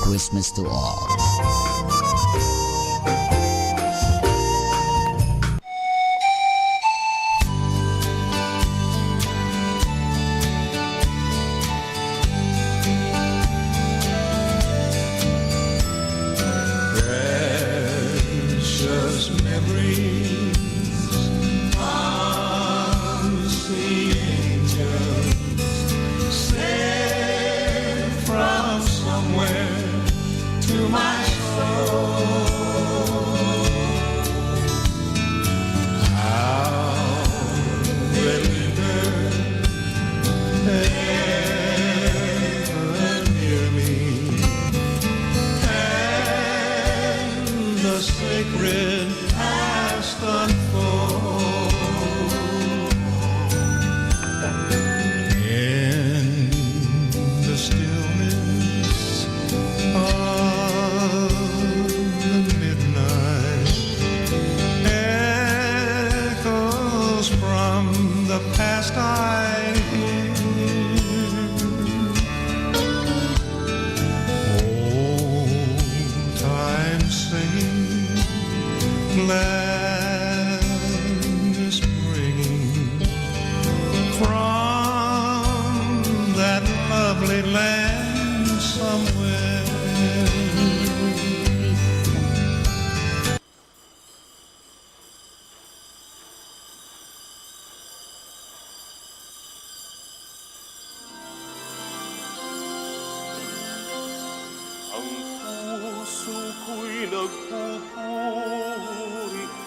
Christmas to all. Precious memories of the angels sent from somewhere to my soul. How they linger ever near me, and the sacred past unfold. In the stillness of the midnight, echoes from the past I hear. Old time singing, gladness bringing from that lovely land somewhere. Ang puso ko'y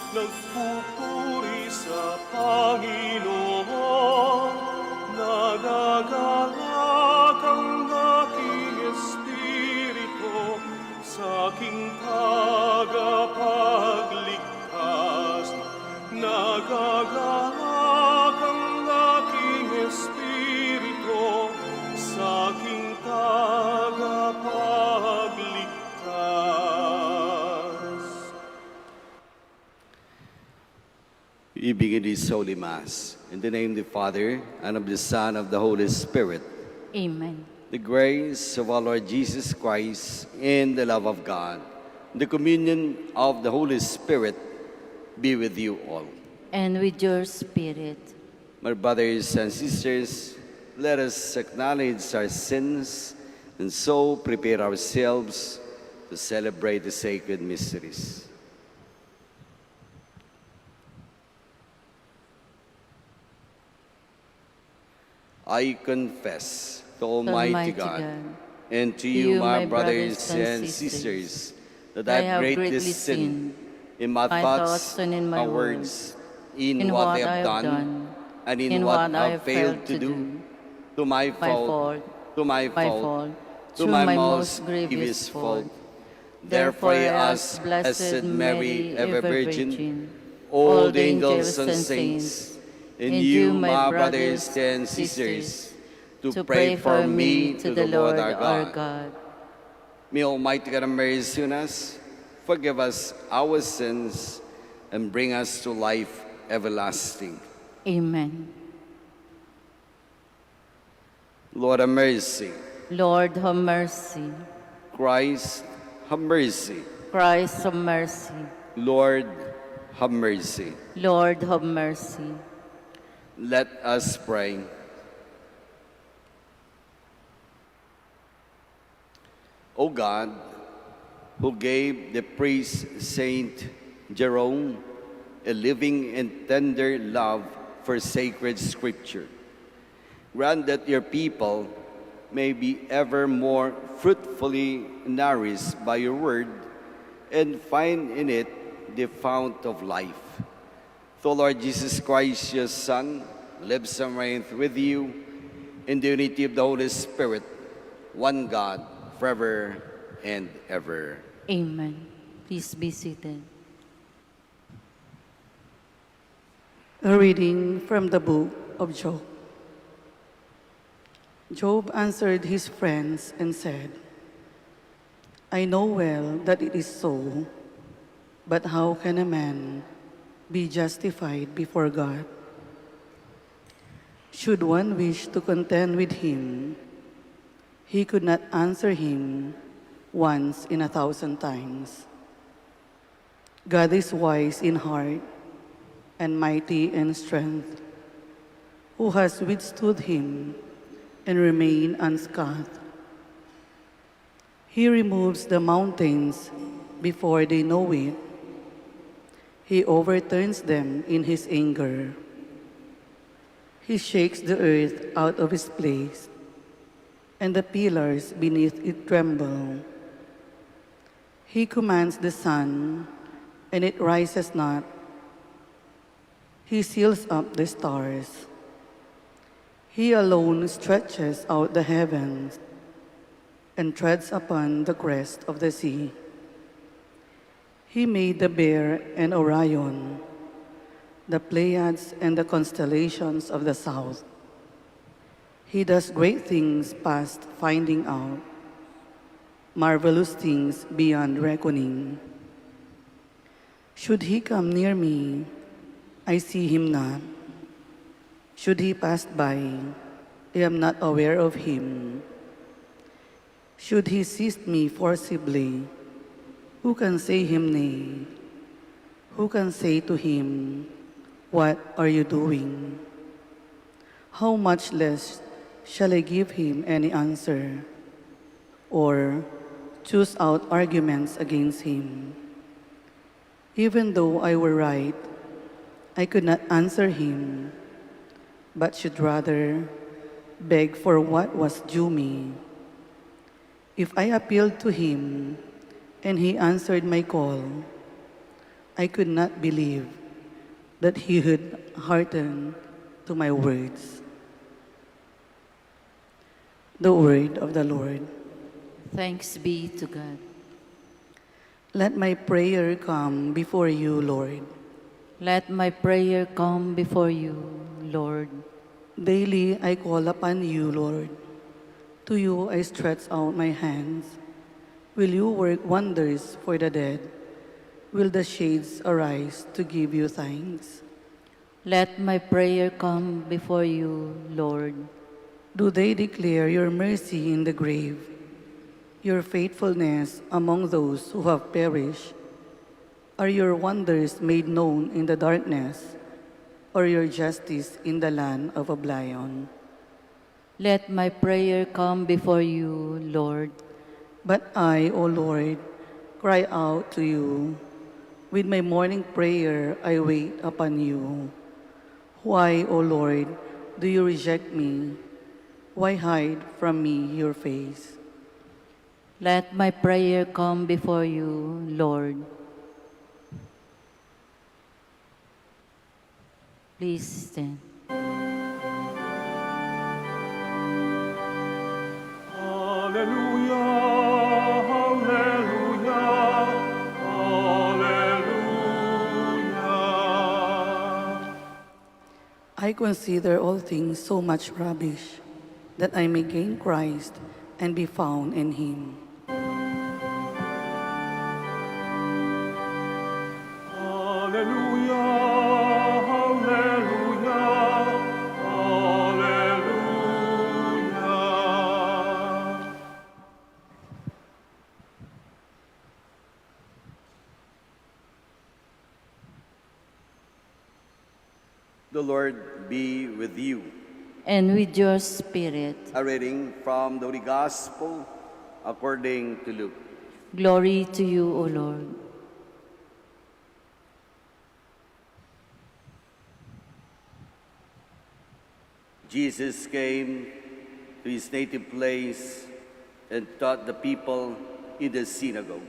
nagpupuri sa Panginoon. Nagagalak ang aking espiritu sa aking tagapagligtas. Nagagalak ang aking espiritu sa aking tagapagligtas. We begin this Holy Mass in the name of the Father, and of the Son, and of the Holy Spirit. Amen. The grace of our Lord Jesus Christ and the love of God, the communion of the Holy Spirit be with you all. And with your spirit. My brothers and sisters, let us acknowledge our sins and so prepare ourselves to celebrate the sacred mysteries. I confess to Almighty God and to you, my brothers and sisters, that I have greatly sinned in my thoughts and in my words, in what I have done, and in what I have failed to do, to my fault, to my most grievous fault. Therefore I ask Blessed Mary, ever Virgin, all the angels and saints, and you, my brothers and sisters, to pray for me to the Lord our God. May Almighty God have mercy on us, forgive us our sins, and bring us to life everlasting. Amen. Lord have mercy. Lord, have mercy. Christ have mercy. Christ, have mercy. Lord have mercy. Lord, have mercy. Let us pray. O God, who gave the priest Saint Jerome a living and tender love for sacred scripture, grant that your people may be ever more fruitfully nourished by your word and find in it the fount of life. Through Lord Jesus Christ, your Son, lives and reigns with you in the unity of the Holy Spirit, one God, forever and ever. Amen. Please be seated. A reading from the book of Job. Job answered his friends and said, I know well that it is so, but how can a man be justified before God? Should one wish to contend with him, he could not answer him once in 1,000 times. God is wise in heart and mighty in strength, who has withstood him and remained unscathed. He removes the mountains before they know it. He overturns them in his anger. He shakes the earth out of its place, and the pillars beneath it tremble. He commands the sun, and it rises not. He seals up the stars. He alone stretches out the heavens and treads upon the crest of the sea. He made the Bear and Orion, the Pleiades and the constellations of the south. He does great things past finding out, marvelous things beyond reckoning. Should he come near me, I see him not. Should he pass by, I am not aware of him. Should he seize me forcibly, who can say him nay? Who can say to him, what are you doing? How much less shall I give him any answer, or choose out arguments against him? Even though I were right, I could not answer him, but should rather beg for what was due me. If I appealed to him and he answered my call, I could not believe that he would hearken to my words. The word of the Lord. Thanks be to God. Let my prayer come before you, Lord. Let my prayer come before you, Lord. Daily I call upon you, Lord. To you I stretch out my hands. Will you work wonders for the dead? Will the shades arise to give you thanks? Let my prayer come before you, Lord. Do they declare your mercy in the grave, your faithfulness among those who have perished? Are your wonders made known in the darkness, or your justice in the land of oblivion? Let my prayer come before you, Lord. But I, O Lord, cry out to you. With my morning prayer I wait upon you. Why, O Lord, do you reject me? Why hide from me your face? Let my prayer come before you, Lord. Please stand. Hallelujah, hallelujah, hallelujah. I consider all things so much rubbish, that I may gain Christ and be found in him. Hallelujah, hallelujah, hallelujah. The Lord be with you. And with your spirit, A reading from the Holy Gospel according to Luke. glory to you, O Lord. Jesus came to his native place and taught the people in the synagogue.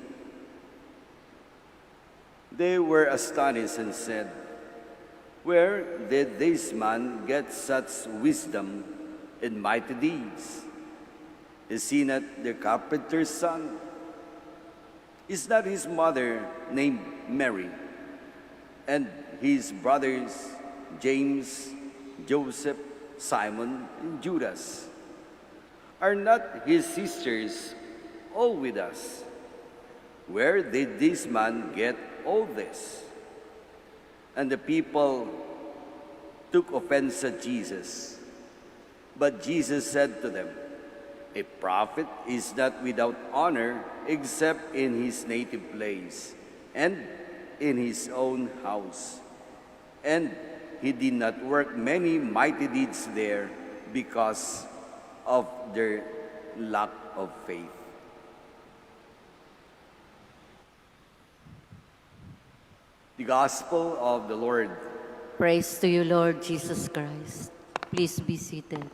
They were astonished and said, "Where did this man get such wisdom and mighty deeds? Is he not the carpenter's son? Is not his mother named Mary? And his brothers James, Joseph, Simon, and Judas? Are not his sisters all with us? Where did this man get all this?" And the people took offense at Jesus. But Jesus said to them, "A prophet is not without honor except in his native place and in his own house. And he did not work many mighty deeds there because of their lack of faith. The Gospel of the Lord. Praise to you, Lord Jesus Christ. Please be seated.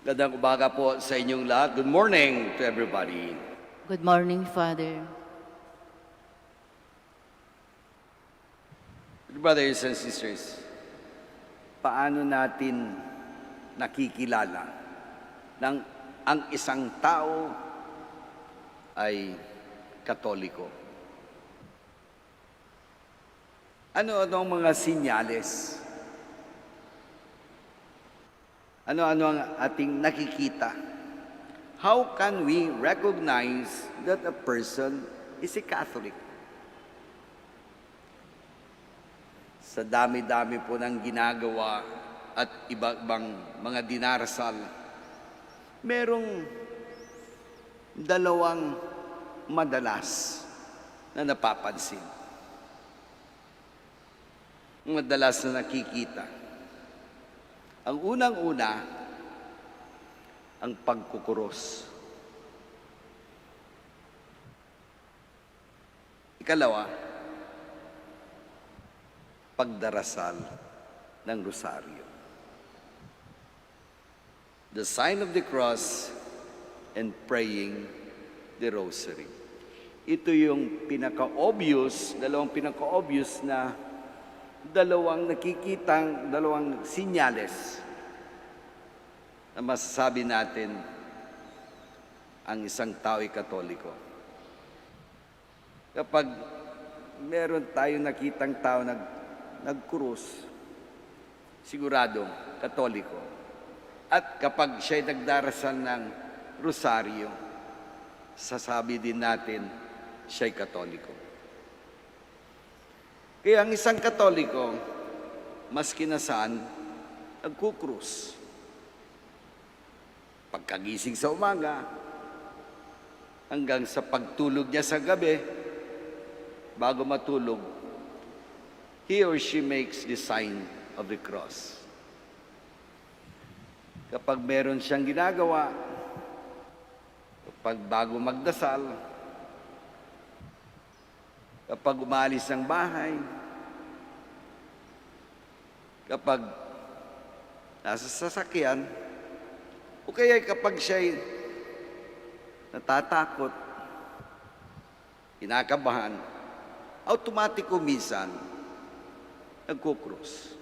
Gandang umaga po sa inyong lahat. Good morning to everybody. Good morning, Father. Brothers and sisters, paano natin nakikilala ng ang isang tao ay Katoliko? Ano-ano ang mga sinyales? Ano-ano ang ating nakikita? How can we recognize that a person is a Catholic? Sa dami-dami po ng ginagawa at iba-ibang mga dinarasal, merong dalawang madalas na napapansin. Madalas na nakikita. Ang unang-una, ang pagkukuros. Ikalawa, pagdarasal ng rosaryo. The sign of the cross and praying the rosary. Ito yung pinaka-obvious, dalawang nakikitang, dalawang sinyales na masasabi natin ang isang tao ay Katoliko. Kapag meron tayong nakitang tao nagkurus, siguradong Katoliko. At kapag siya'y nagdarasal ng rosaryo, sasabi din natin siya'y Katoliko. Kaya ang isang Katoliko, maski na saan, nagkukrus. Pagkagising sa umaga, hanggang sa pagtulog niya sa gabi, bago matulog, he or she makes the sign of the cross. Kapag meron siyang ginagawa, kapag bago magdasal, kapag umalis ng bahay, kapag nasa sasakyan, o kaya kapag siya'y natatakot, kinakabahan, automatiko minsan, nagkukrus.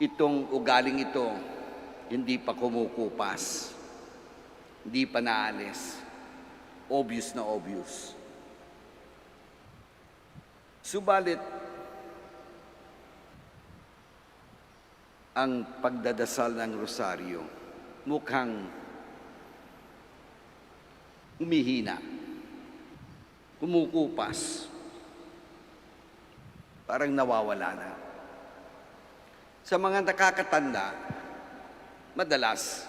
Itong ugaling ito, hindi pa kumukupas, hindi pa naalis, obvious na obvious. Subalit, ang pagdadasal ng rosaryo mukhang umihina, kumukupas, parang nawawala na. Sa mga nakakatanda, madalas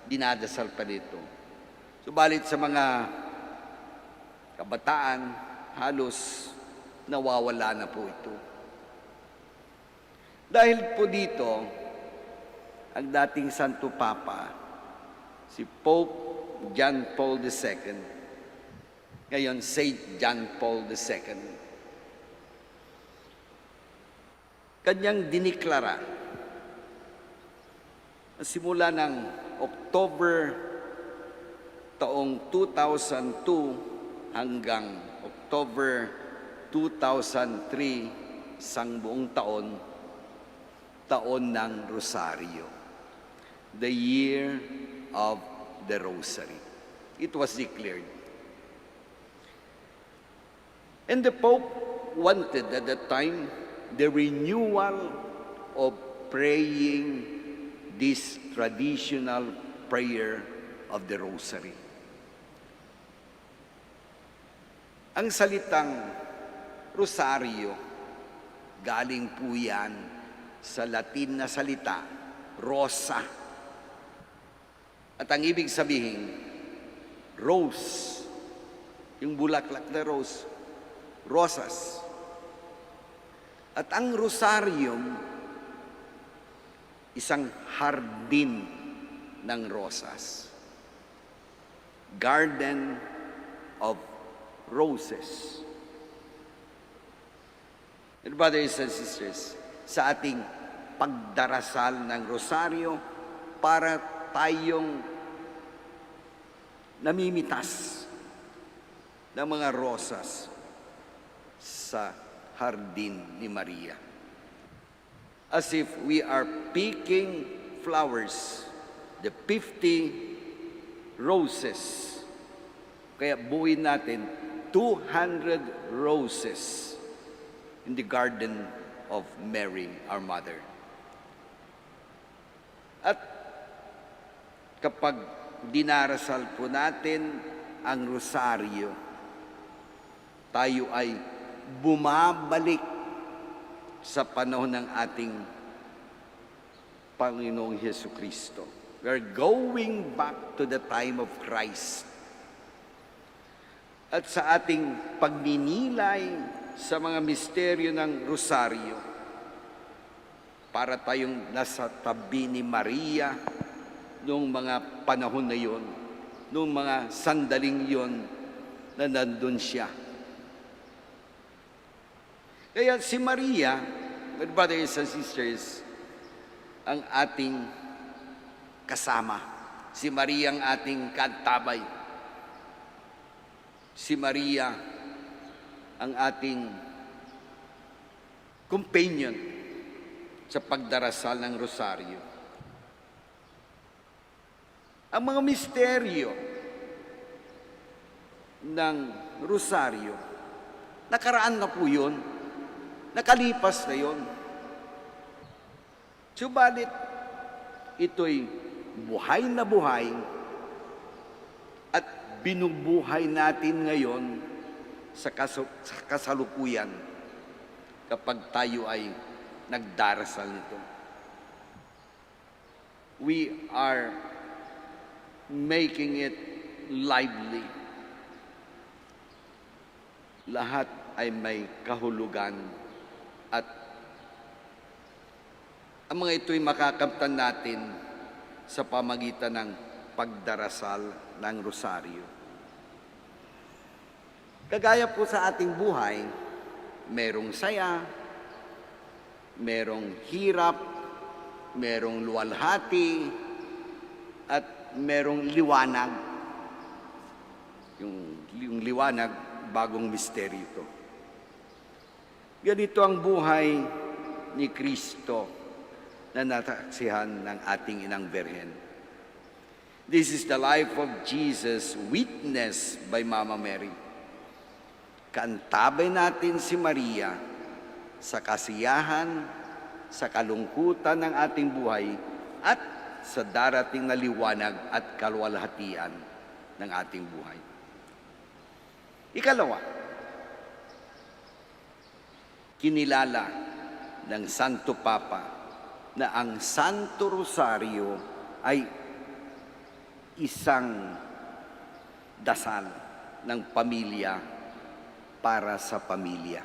dinadasal pa dito. Subalit sa mga kabataan, halos nawawala na po ito. Dahil po dito, ang dating Santo Papa, si Pope John Paul II, ngayon Saint John Paul II, kanyang diniklara simula ng October taong 2002 hanggang October 2003, isang buong taon ng Rosaryo. The year of the Rosary. It was declared. And the Pope wanted at that time the renewal of praying this traditional prayer of the Rosary. Ang salitang Rosaryo, galing po yan sa Latin na salita, rosa. At ang ibig sabihin, rose, yung bulaklak na rose, rosas. At ang rosarium, isang hardin ng rosas. Garden of Roses. And brothers and sisters, sa ating pagdarasal ng rosaryo, para tayong namimitas ng mga rosas sa hardin ni Maria. As if we are picking flowers, the 50 roses. Kaya buuin natin 200 roses in the garden of Mary, our mother. At kapag dinarasal po natin ang rosaryo, tayo ay bumabalik sa panahon ng ating Panginoong Jesucristo. We are going back to the time of Christ. At sa ating pagninilay sa mga misteryo ng rosaryo, para tayong nasa tabi ni Maria noong mga panahon na yon, noong mga sandaling yon na nandun siya. Kaya si Maria, my brothers and sisters, ang ating kasama. Si Maria ang ating kaantabay. Si Maria ang ating companion sa pagdarasal ng rosaryo. Ang mga misteryo ng rosaryo, nakaraan na po yun, nakalipas na yun. Subalit, ito'y buhay na buhay at binubuhay natin ngayon sa kasalukuyan kapag tayo ay nagdarasal nito. We are making it lively. Lahat ay may kahulugan at ang mga ito'y makakamtan natin sa pamagitan ng pagdarasal ng rosaryo. Kagaya po sa ating buhay, merong saya, merong hirap, merong luwalhati, at merong liwanag. Yung liwanag, bagong misteryo ito. Ganito ang buhay ni Kristo na nataksihan ng ating Inang Birhen. This is the life of Jesus witnessed by Mama Mary. Kaantabay natin si Maria sa kasiyahan, sa kalungkutan ng ating buhay, at sa darating na liwanag at kaluwalhatian ng ating buhay. Ikalawa, kinilala ng Santo Papa na ang Santo Rosario ay isang dasal ng pamilya para sa pamilya.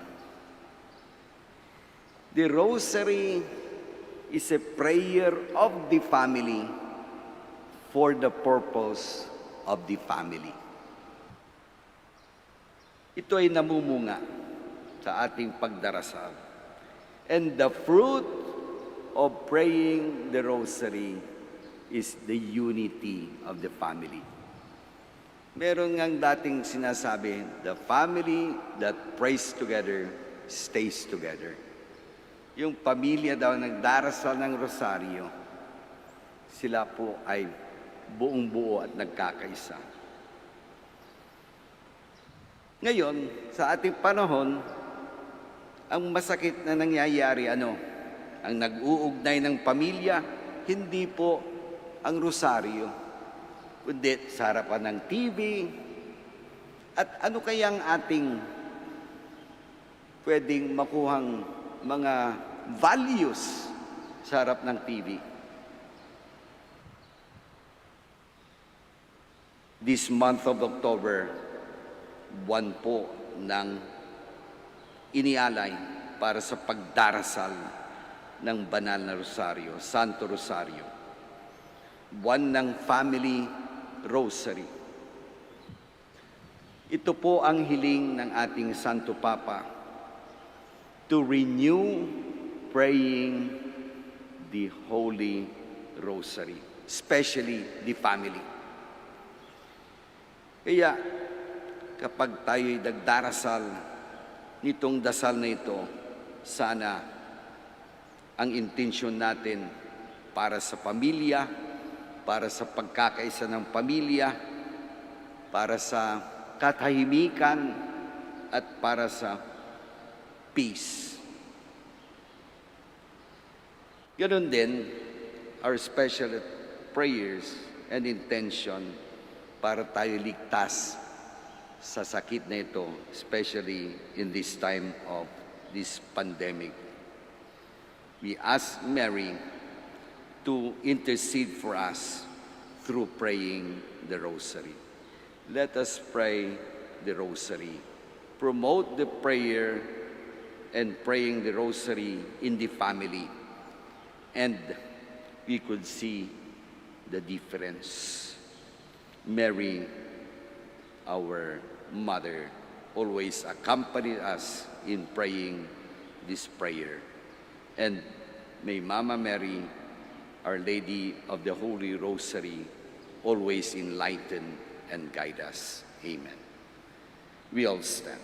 The Rosary is a prayer of the family for the purpose of the family. Ito ay namumunga sa ating pagdarasal. And the fruit of praying the Rosary is the unity of the family. Meron ngang dating sinasabi, the family that prays together stays together. Yung pamilya daw nagdarasal ng rosaryo, sila po ay buong buo at nagkakaisa. Ngayon, sa ating panahon, ang masakit na nangyayari, ang nag-uugnay ng pamilya, hindi po ang rosaryo, kundi sa harapan ng TV. At ano kayang ating pwedeng makuhang mga values sa harap ng TV? This month of October, buwan po ng inialay para sa pagdarasal ng Banal na Rosaryo, Santo Rosario. Buwan ng Family Rosary. Ito po ang hiling ng ating Santo Papa to renew praying the Holy Rosary, especially the family. Kaya kapag tayo'y nagdarasal nitong dasal na ito, sana ang intensyon natin para sa pamilya, para sa pagkakaisa ng pamilya, para sa katahimikan, at para sa peace. Ganon din, our special prayers and intention para tayo ligtas sa sakit na ito, especially in this time of this pandemic. We ask Mary to intercede for us through praying the Rosary. Let us pray the Rosary. Promote the prayer and praying the Rosary in the family, and we could see the difference. Mary, our mother, always accompanied us in praying this prayer. And may Mama Mary, Our Lady of the Holy Rosary, always enlighten and guide us. Amen. We all stand.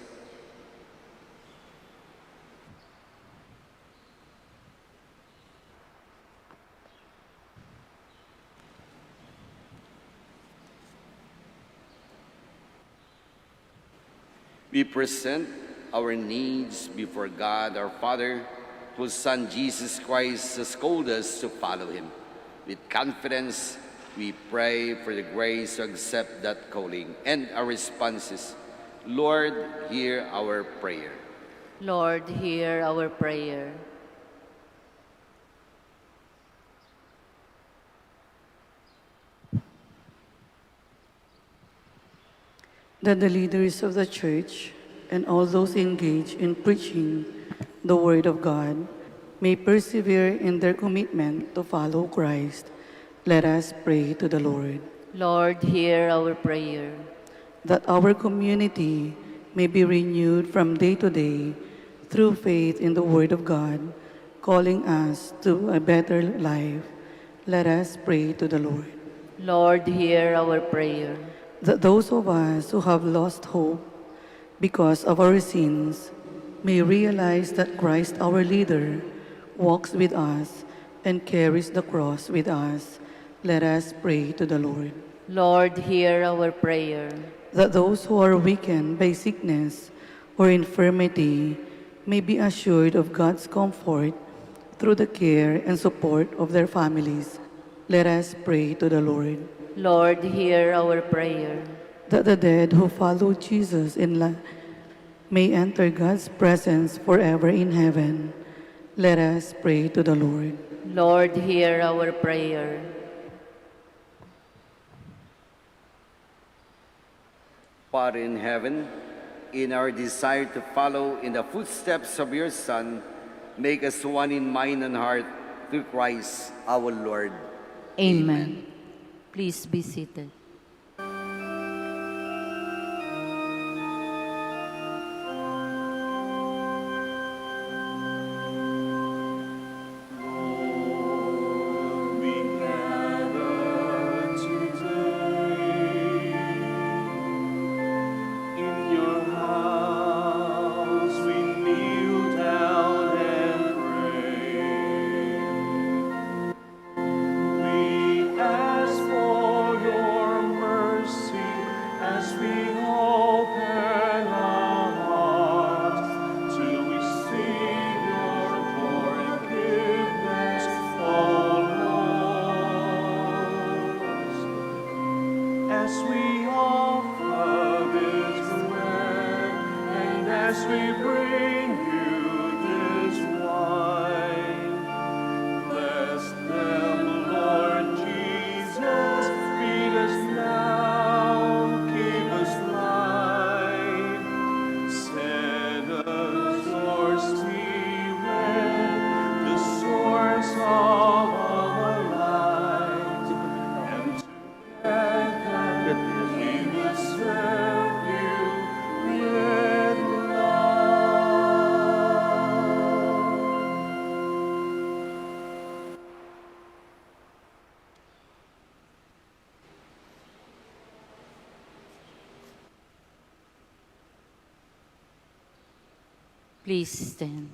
We present our needs before God, our Father, whose Son Jesus Christ has called us to follow him. With confidence, we pray for the grace to accept that calling. And our response is, Lord, hear our prayer. Lord, hear our prayer. That the leaders of the Church and all those engaged in preaching the Word of God may persevere in their commitment to follow Christ. Let us pray to the Lord. Lord, hear our prayer. That our community may be renewed from day to day through faith in the Word of God, calling us to a better life. Let us pray to the Lord. Lord, hear our prayer. That those of us who have lost hope because of our sins may realize that Christ, our leader, walks with us and carries the cross with us. Let us pray to the Lord. Lord, hear our prayer. That those who are weakened by sickness or infirmity may be assured of God's comfort through the care and support of their families. Let us pray to the Lord. Lord, hear our prayer. That the dead who follow Jesus in life may enter God's presence forever in heaven. Let us pray to the Lord. Lord, hear our prayer. Father in heaven, in our desire to follow in the footsteps of your Son, make us one in mind and heart through Christ our Lord. Amen. Please be seated. We gather today in your house. We kneel down and pray. We ask for your mercy as we open our hearts to receive your forgiveness, O Lord. As we offer this bread and as we bring you this wine, bless them, Lord Jesus, feed us now Please stand.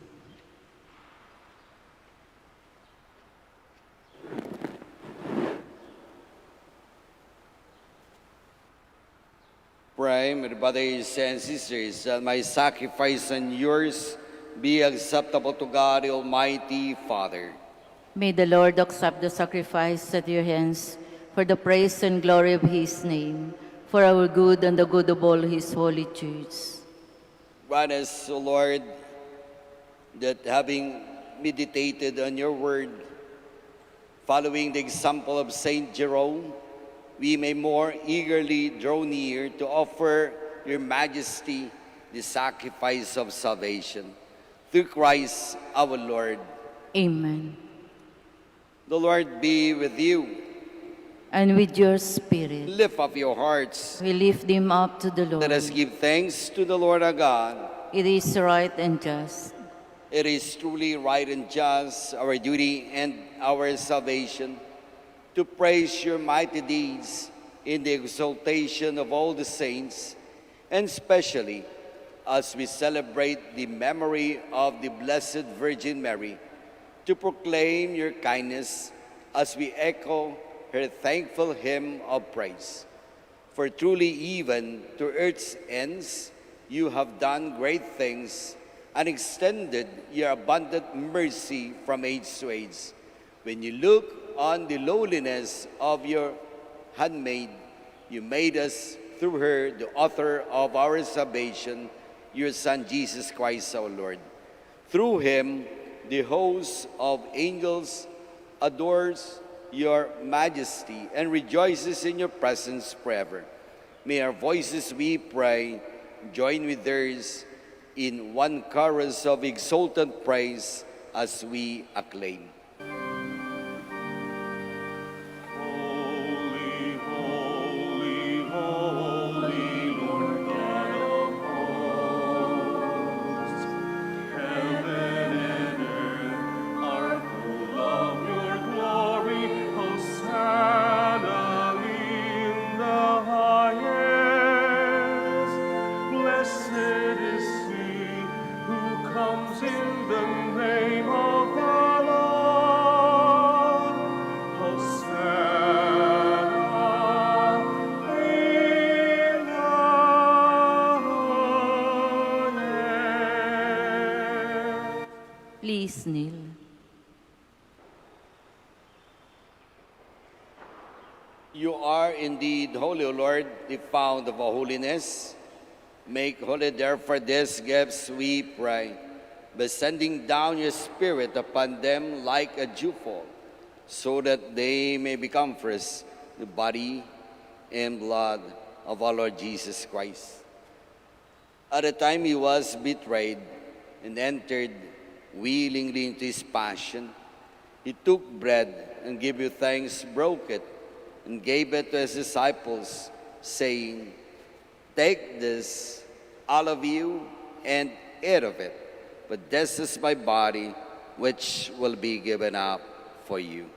Pray, my brothers and sisters, that my sacrifice and yours be acceptable to God, the Almighty Father. May the Lord accept the sacrifice at your hands for the praise and glory of his name, for our good and the good of all his holy church. Grant us, O Lord, that having meditated on your word, following the example of Saint Jerome, we may more eagerly draw near to offer your majesty the sacrifice of salvation. Through Christ our Lord. Amen. The Lord be with you. And with your spirit, Lift up your hearts. we lift them up to the Lord. Let us give thanks to the Lord our God. It is right and just. It is truly right and just, our duty and our salvation, to praise your mighty deeds in the exaltation of all the saints, and especially as we celebrate the memory of the Blessed Virgin Mary, to proclaim your kindness as we echo her thankful hymn of praise. For truly even to earth's ends you have done great things and extended your abundant mercy from age to age. When you look on the lowliness of your handmaid, you made us through her the author of our salvation, your Son Jesus Christ our Lord. Through him, the host of angels adores your majesty and rejoices in your presence forever. May our voices, we pray, join with theirs in one chorus of exultant praise as we acclaim. Holy, holy, holy, Lord God of hosts. Heaven and earth are full of your glory. Hosanna in the highest. Blessed is he who comes in the name of the Lord. Hosanna in the highest. Please kneel. You are indeed holy, O Lord, the fount of all holiness. Make holy therefore these gifts, we pray, by sending down your Spirit upon them like a dewfall, so that they may become for us the body and blood of our Lord Jesus Christ. At the time he was betrayed and entered willingly into his passion, he took bread and gave you thanks, broke it, and gave it to his disciples, saying, "Take this, all of you, and eat of it, but this is my body, which will be given up for you."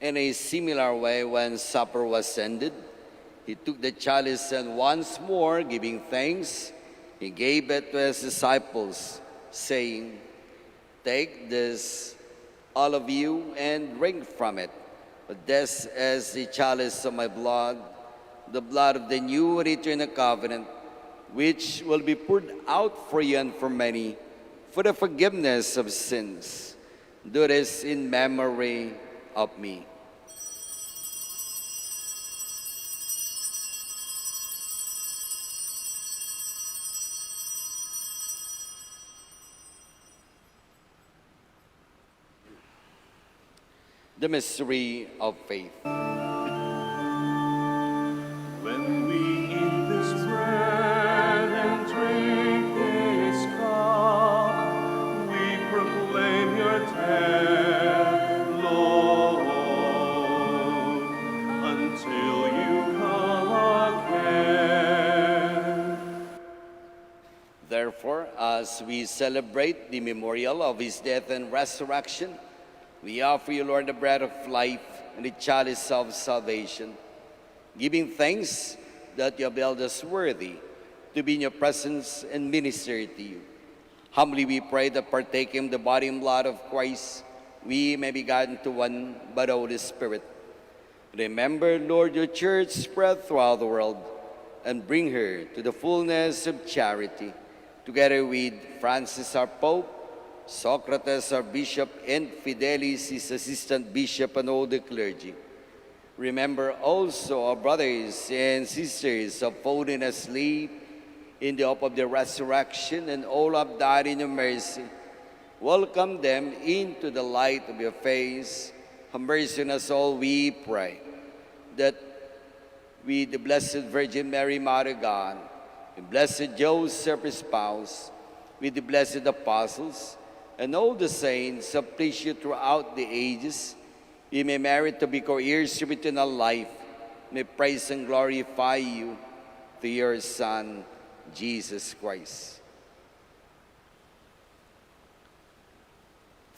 In a similar way, when supper was ended, he took the chalice and once more, giving thanks, he gave it to his disciples, saying, "Take this, all of you, and drink from it. But this is the chalice of my blood, the blood of the new and eternal covenant, which will be poured out for you and for many for the forgiveness of sins. Do this in memory of me." The mystery of faith. When we eat this bread and drink this cup, we proclaim your death, Lord, until you come again. Therefore, Therefore, as we celebrate the memorial of his death and resurrection, we offer you, Lord, the bread of life and the chalice of salvation, giving thanks that you have held us worthy to be in your presence and minister to you. Humbly we pray that partaking of the body and blood of Christ, we may be gathered into one by the Holy Spirit. Remember, Lord, your church spread throughout the world, and bring her to the fullness of charity, together with Francis our Pope, Socrates our Bishop, and Fidelis his Assistant Bishop, and all the clergy. Remember also our brothers and sisters who have fallen asleep in the hope of the resurrection, and all have died in your mercy. Welcome them into the light of your face. Have mercy on us all, we pray, that with the Blessed Virgin Mary, Mother God, the Blessed Joseph, his spouse, with the blessed apostles, and all the saints who please you throughout the ages, we may merit to be co-heirs of eternal life. May praise and glorify you through your Son, Jesus Christ.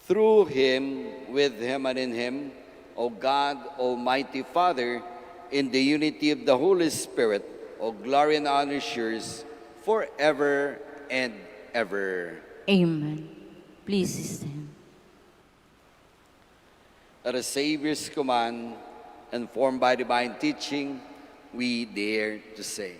Through him, with him, and in him, O God, Almighty Father, in the unity of the Holy Spirit, all glory and honor is yours forever and ever. Amen. Please stand. At the Savior's command, and formed by divine teaching, we dare to say,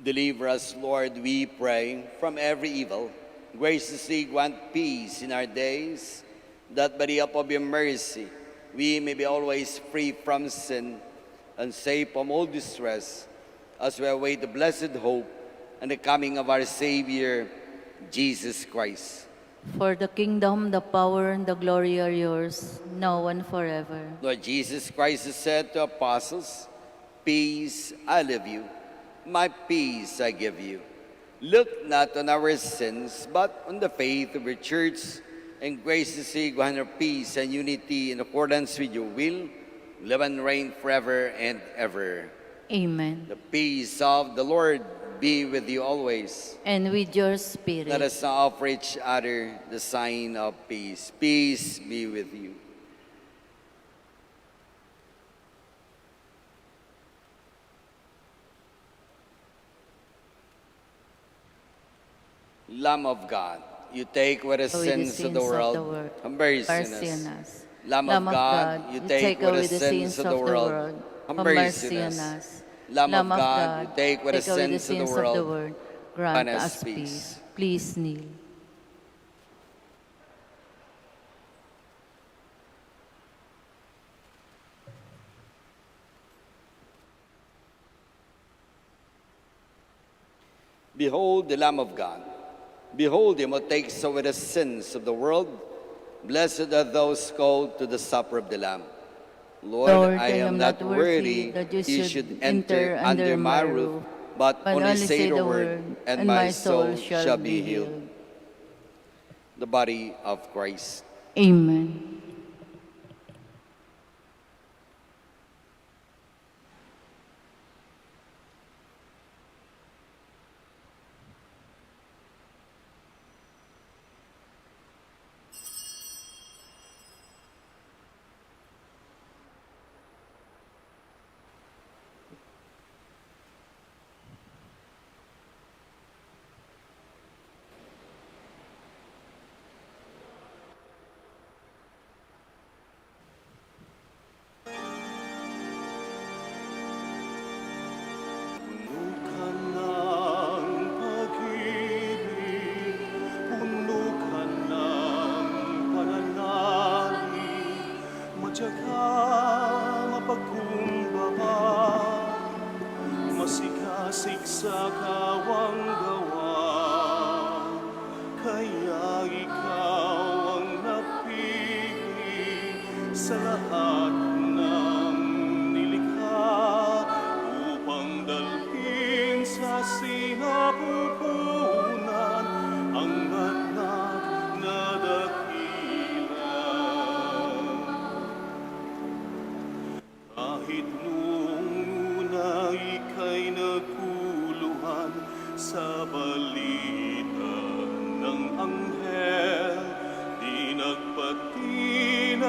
deliver us, Lord, we pray, from every evil. Graciously grant peace in our days, that by the help of your mercy, we may be always free from sin and safe from all distress, as we await the blessed hope and the coming of our Savior, Jesus Christ. For the kingdom, the power, and the glory are yours, now and forever. Lord Jesus Christ has said to apostles, peace I leave you, my peace I give you. Look not on our sins, but on the faith of your church, and graciously grant her peace and unity in accordance with your will, live and reign forever and ever. Amen. The peace of the Lord be with you always. And with your spirit. Let us now offer each other the sign of peace. Peace be with you. Lamb of God, you take away the sins of the world. Have mercy on us. Lamb of God, you take away the sins of the world. Have mercy on us. Lamb of God, you take away the sins of the world. Grant us peace. Please kneel. Behold the Lamb of God. Behold him who takes away the sins of the world. Blessed are those called to the supper of the Lamb. Lord, I am not worthy that you should enter under my roof, but only say the word, and my soul shall be healed. The body of Christ. Amen. Puno ka ng pag-ibig, puno ka ng pananalig, matyaga, mapagkumbaba, masikasik sa kawang gawa. Kaya ikaw ang napili sa lahat ng nilikha upang dalhin sa sinapupunan ang anak na dakila. Kahit noong una ika'y nagkuluhan sa balita ng anghel, di nagpatinag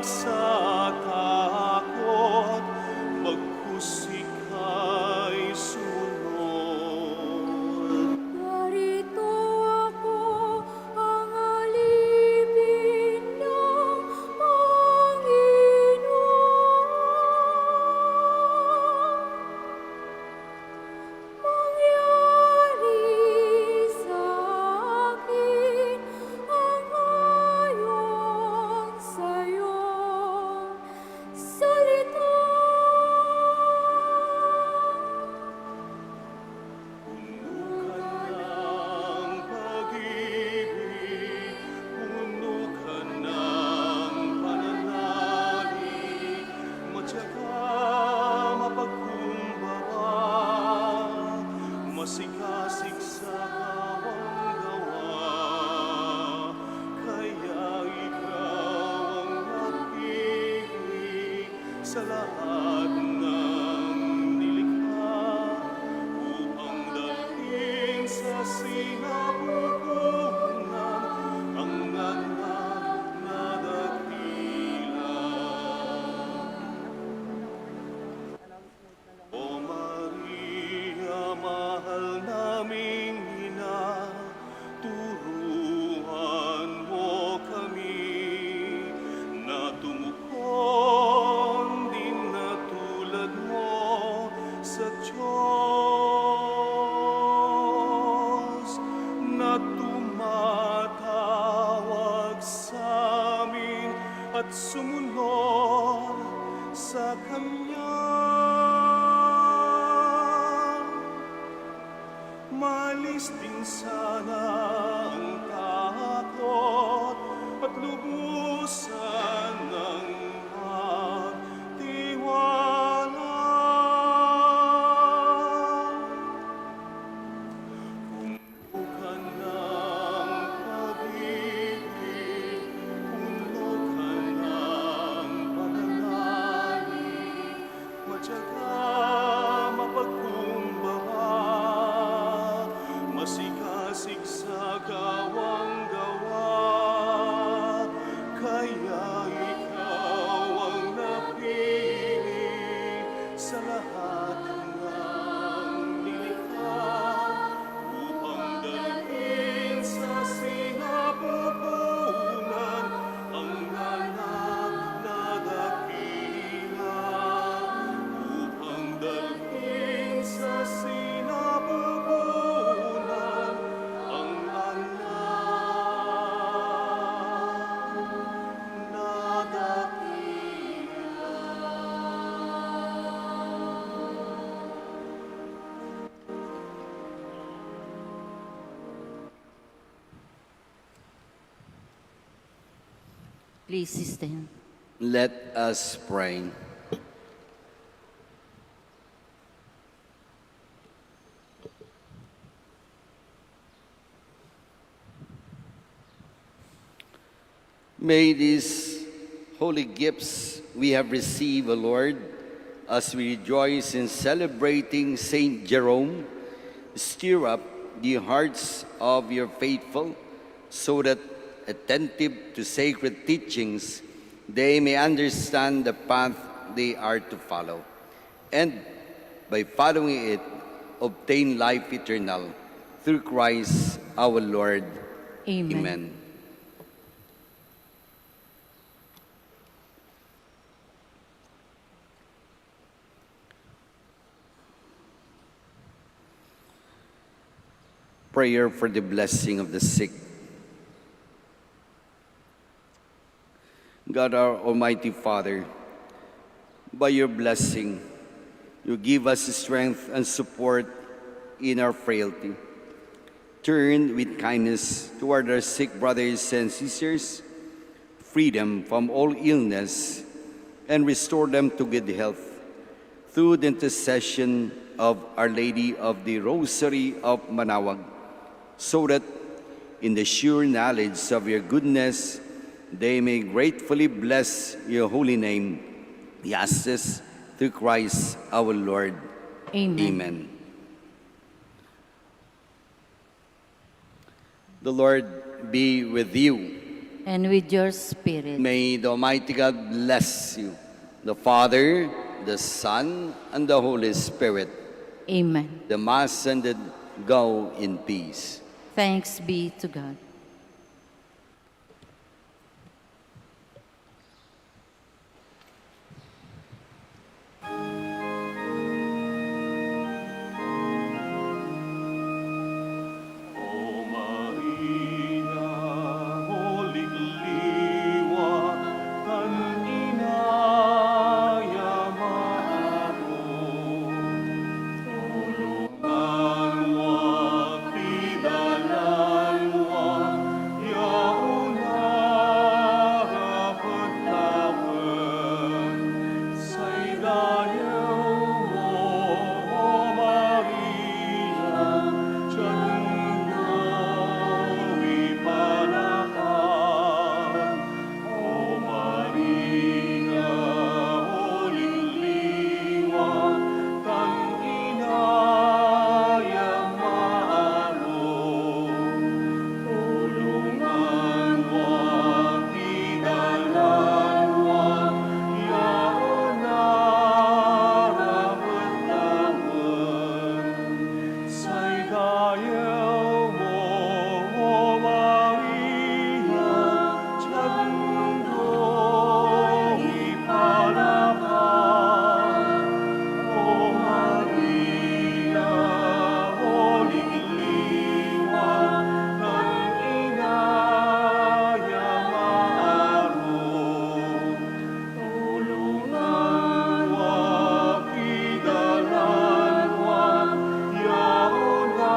sa takot, magkusik kay sunod. Narito ako, ang alipin ng Panginoon. Mangyari sa akin ang ayon sa iyong salita. Puno ka ng pag-ibig, puno ka ng pananalig, matyaga, mapagkumbaba, masikasik sa kawang gawa. Kaya ikaw ang napili sa lahat ng nilikha upang dalhin sa sinapupunan ang anak na dakila. O Maria, mahal naming ina, turuan mo kami na tumukon din na tulad mo sa Diyos, na tumatawag sa amin at sumunod sa Kanya. Malis din sana ang takot at lubusan ng magtiwala. Puno ka ng pag-ibig, puno ka ng pananalig, matyaga, mapagkumbaba, masikasik sa gawang gawa. Kaya ikaw ang napili sa lahat ng nilikha upang dalhin sa sinapupunan ang anak na dakila, upang dalhin sa sinapupunan ang anak Please stand. Let us pray. May these holy gifts we have received, O Lord, as we rejoice in celebrating Saint Jerome, stir up the hearts of your faithful, so that, attentive to sacred teachings, they may understand the path they are to follow, and by following it, obtain life eternal through Christ our Lord. Amen. Amen. Prayer for the blessing of the sick. God, our Almighty Father, by your blessing, you give us strength and support in our frailty. Turn with kindness toward our sick brothers and sisters, free them from all illness, and restore them to good health through the intercession of Our Lady of the Rosary of Manaoag, so that in the sure knowledge of your goodness, they may gratefully bless your holy name. We ask this through Christ our Lord. Amen. Amen. The Lord be with you. And with your spirit. May the Almighty God bless you, the Father, the Son, and the Holy Spirit. Amen. The Mass ended. Go in peace. Thanks be to God. O Maria, Holy Liwa, Kaninaya Maaro, tulungan mo, pidalan mo, yauna pagtawan, sa'y dayaw mo, O Maria, tiyan ko ipalakan. O Maria, Holy Liwa, Kaninaya Maaro, tulungan mo, pidalan mo, yauna pagtawan, sa'y dayaw mo, O Maria, tiyan ko ipalakan. O Maria, Holy Liwa, Kaninaya Maaro, tulungan mo, pidalan mo, yauna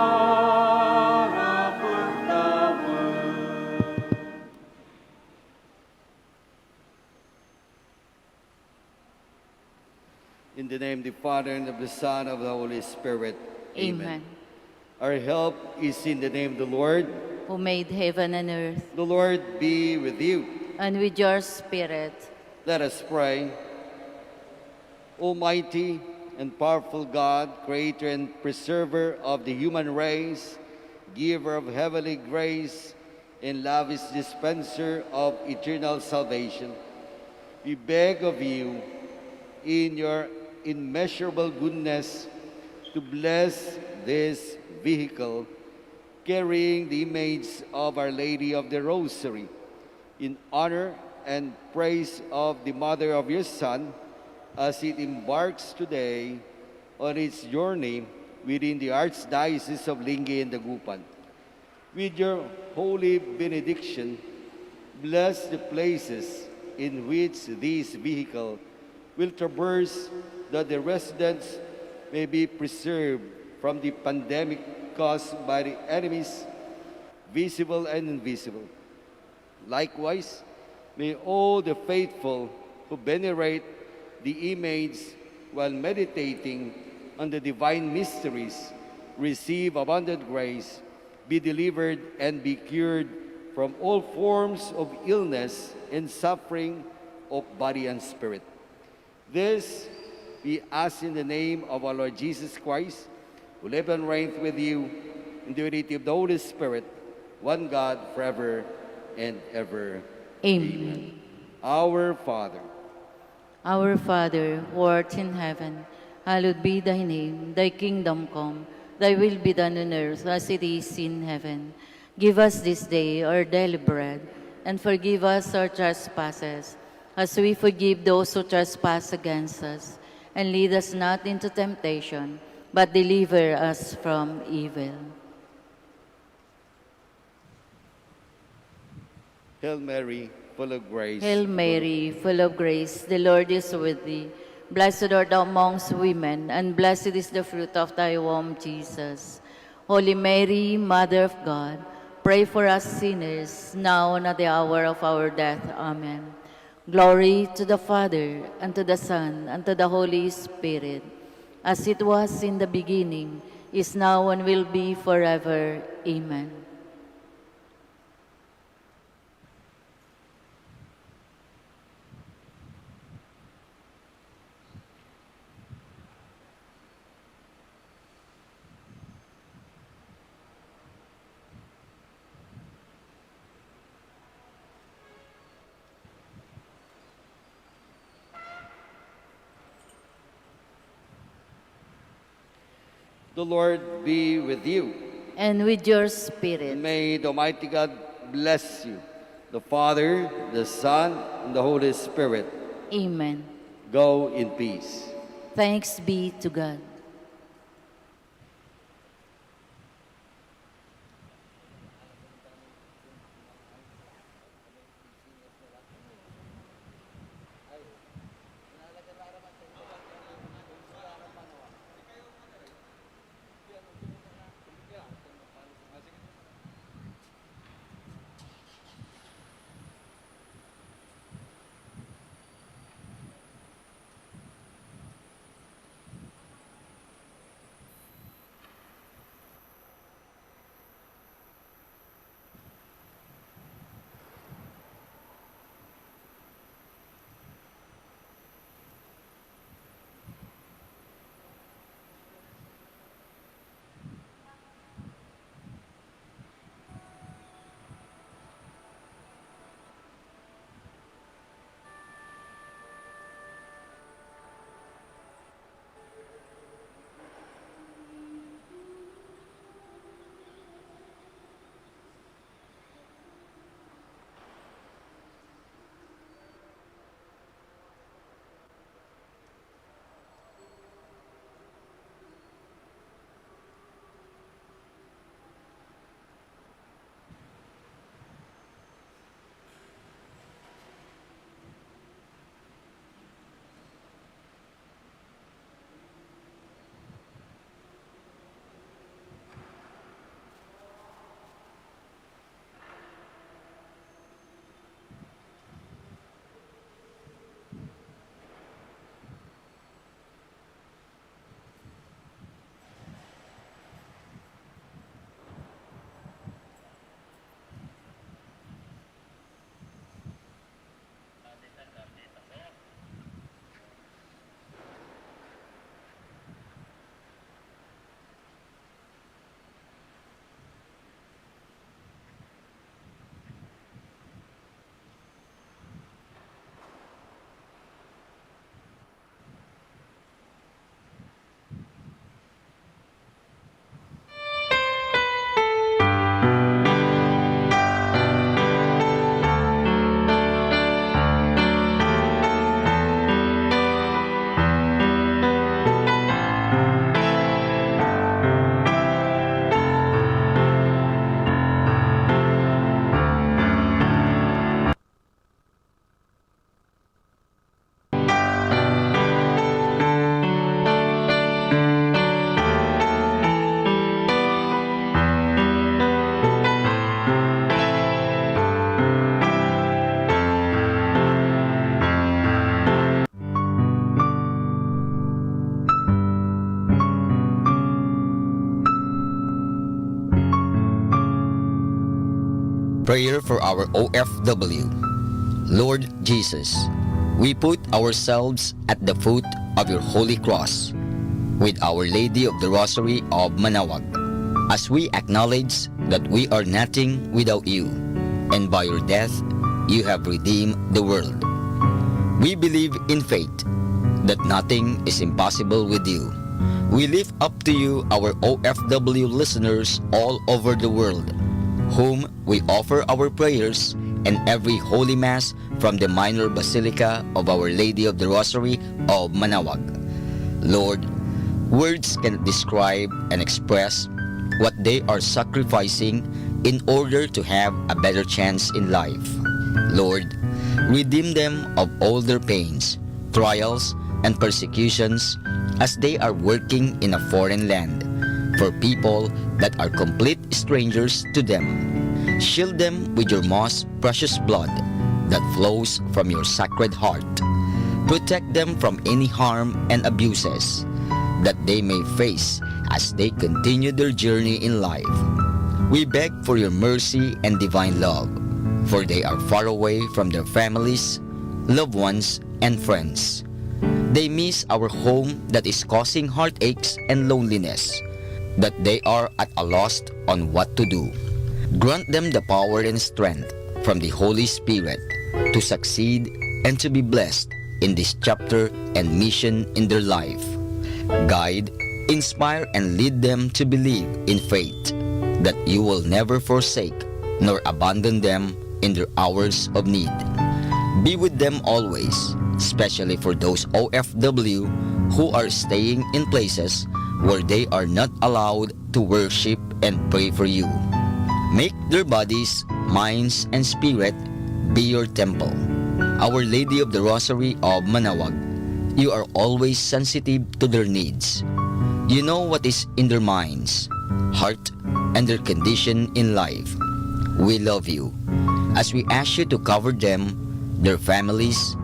pagtawan. In the name of the Father, and of the Son, and of the Holy Spirit. Amen. Our help is in the name of the Lord. Who made heaven and earth. The Lord be with you. And with your spirit. Let us pray. Almighty and powerful God, creator and preserver of the human race, giver of heavenly grace, and lavish dispenser of eternal salvation, we beg of you, in your immeasurable goodness, to bless this vehicle carrying the image of Our Lady of the Rosary, in honor and praise of the Mother of your Son, as it embarks today on its journey within the Archdiocese of Lingayen and Dagupan. With your holy benediction, bless the places in which this vehicle will traverse, that the residents may be preserved from the pandemic caused by the enemies, visible and invisible. Likewise, May all the faithful who venerate the image while meditating on the divine mysteries receive abundant grace, be delivered and be cured from all forms of illness and suffering of body and spirit. This we ask in the name of our Lord Jesus Christ, who live and reigns with you in the unity of the Holy Spirit, one God, forever and ever. Amen. Our Father, Our Father, who art in heaven, hallowed be thy name. Thy kingdom come, thy will be done on earth as it is in heaven. Give us this day our daily bread, and forgive us our trespasses, as we forgive those who trespass against us. And lead us not into temptation, but deliver us from evil. Hail Mary, full of grace. Hail Mary, full of grace, the Lord is with thee. Blessed art thou amongst women, and blessed is the fruit of thy womb, Jesus. Holy Mary, Mother of God, pray for us sinners, now and at the hour of our death. Amen. Glory to the Father, and to the Son, and to the Holy Spirit, as it was in the beginning, is now, and will be forever. Amen. The Lord be with you. And with your spirit. May the Almighty God bless you, the Father, the Son, and the Holy Spirit. Amen. Go in peace. Thanks be to God. Prayer for our OFW. Lord Jesus, we put ourselves at the foot of your holy cross with Our Lady of the Rosary of Manaoag, as we acknowledge that we are nothing without you, and by your death you have redeemed the world. We believe in faith that nothing is impossible with you. We lift up to you our OFW listeners all over the world, whom we offer our prayers and every Holy Mass from the Minor Basilica of Our Lady of the Rosary of Manaoag. Lord, words cannot describe and express what they are sacrificing in order to have a better chance in life. Lord, redeem them of all their pains, trials, and persecutions as they are working in a foreign land for people that are complete strangers to them. Shield them with your most precious blood that flows from your sacred heart. Protect them from any harm and abuses that they may face as they continue their journey in life. We beg for your mercy and divine love, for they are far away from their families, loved ones, and friends. They miss our home that is causing heartaches and loneliness, that they are at a loss on what to do. Grant them the power and strength from the Holy Spirit to succeed and to be blessed in this chapter and mission in their life. Guide, inspire, and lead them to believe in faith that you will never forsake nor abandon them in their hours of need. Be with them always, especially for those OFW who are staying in places where they are not allowed to worship and pray for you. Make their bodies, minds, and spirit be your temple. Our Lady of the Rosary of Manaoag, you are always sensitive to their needs. You know what is in their minds, heart, and their condition in life. We love you as we ask you to cover them, their families,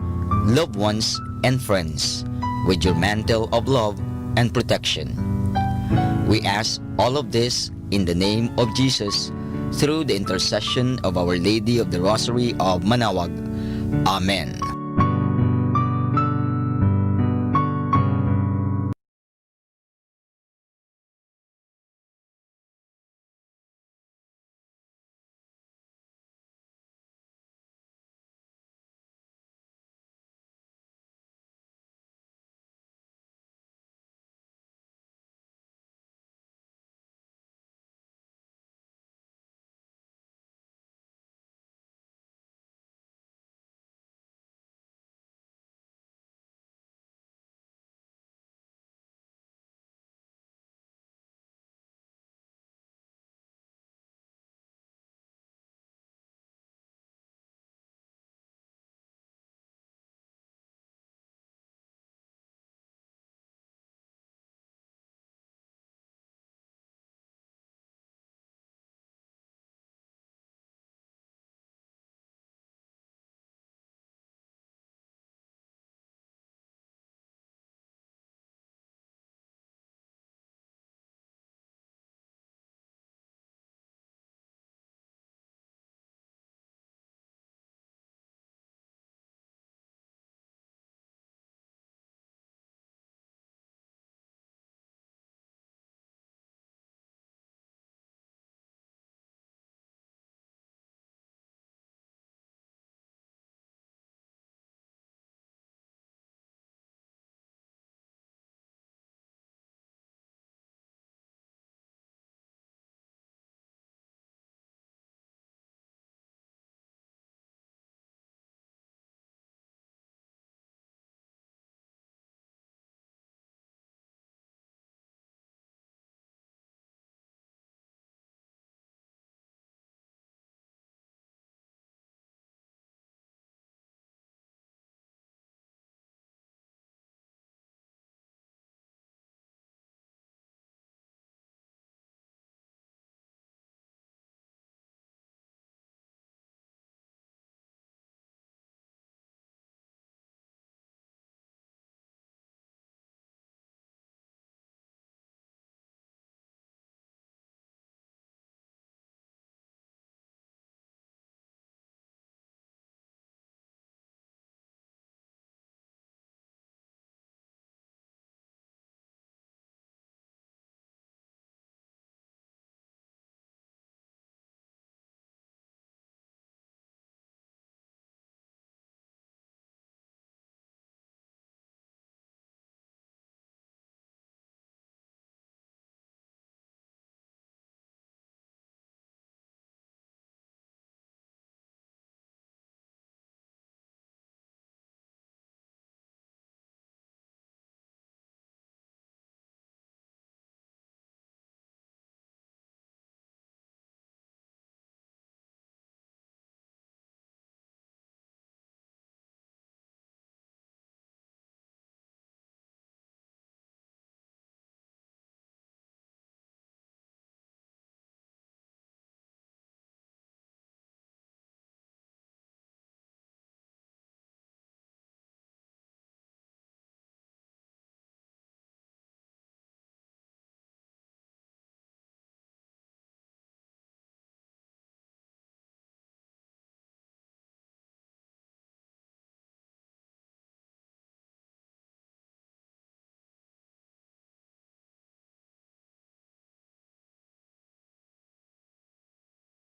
loved ones, and friends with your mantle of love and protection. We ask all of this in the name of Jesus, through the intercession of Our Lady of the Rosary of Manaoag. Amen.